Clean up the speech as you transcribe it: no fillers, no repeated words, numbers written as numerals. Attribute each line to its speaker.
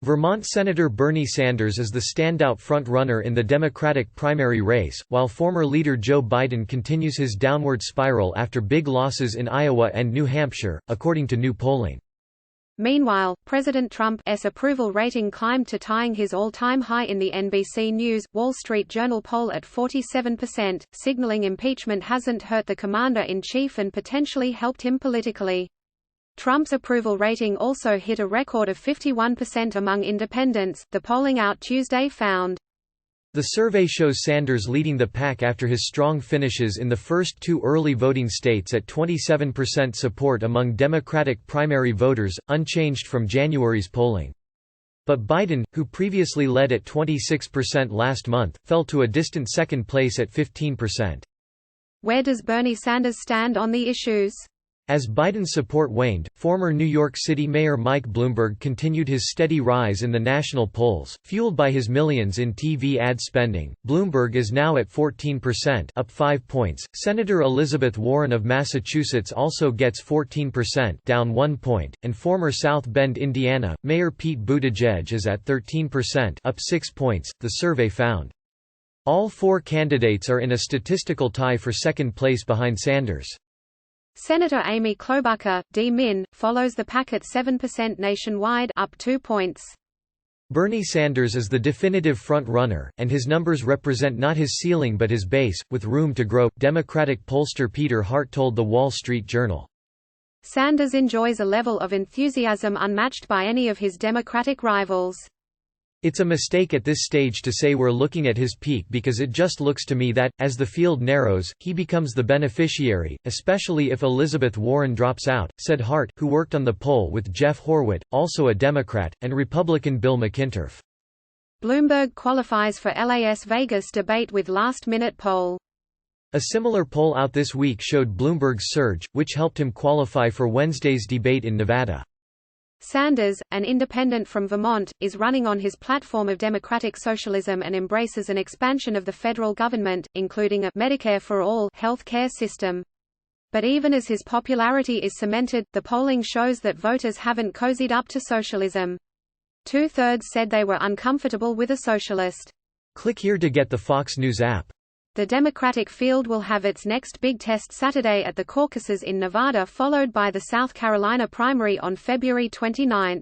Speaker 1: Vermont Senator Bernie Sanders is the standout front-runner in the Democratic primary race, while former leader Joe Biden continues his downward spiral after big losses in Iowa and New Hampshire, according to new polling.
Speaker 2: Meanwhile, President Trump's approval rating climbed to tying his all-time high in the NBC News, Wall Street Journal poll at 47%, signaling impeachment hasn't hurt the commander-in-chief and potentially helped him politically. Trump's approval rating also hit a record of 51% among independents, the polling out Tuesday found.
Speaker 1: The survey shows Sanders leading the pack after his strong finishes in the first two early voting states at 27% support among Democratic primary voters, unchanged from January's polling. But Biden, who previously led at 26% last month, fell to a distant second place at 15%.
Speaker 2: Where does Bernie Sanders stand on the issues?
Speaker 1: As Biden's support waned, former New York City Mayor Mike Bloomberg continued his steady rise in the national polls, fueled by his millions in TV ad spending. Bloomberg is now at 14%, up 5 points. Senator Elizabeth Warren of Massachusetts also gets 14%, down 1 point, and former South Bend, Indiana, Mayor Pete Buttigieg is at 13%, up 6 points, the survey found. All four candidates are in a statistical tie for second place behind Sanders.
Speaker 2: Senator Amy Klobuchar, D-Min, follows the pack at 7% nationwide, up 2 points.
Speaker 1: Bernie Sanders is the definitive front-runner, and his numbers represent not his ceiling but his base, with room to grow, Democratic pollster Peter Hart told The Wall Street Journal.
Speaker 2: Sanders enjoys a level of enthusiasm unmatched by any of his Democratic rivals.
Speaker 1: It's a mistake at this stage to say we're looking at his peak because it just looks to me that, as the field narrows, he becomes the beneficiary, especially if Elizabeth Warren drops out, said Hart, who worked on the poll with Jeff Horwit, also a Democrat, and Republican Bill McInturff.
Speaker 2: Bloomberg qualifies for Las Vegas debate with last-minute poll.
Speaker 1: A similar poll out this week showed Bloomberg's surge, which helped him qualify for Wednesday's debate in Nevada.
Speaker 2: Sanders, an independent from Vermont, is running on his platform of democratic socialism and embraces an expansion of the federal government, including a Medicare for all health care system. But even as his popularity is cemented, the polling shows that voters haven't cozied up to socialism. 2/3 said they were uncomfortable with a socialist.
Speaker 1: Click here to get the Fox News app.
Speaker 2: The Democratic field will have its next big test Saturday at the caucuses in Nevada, followed by the South Carolina primary on February 29.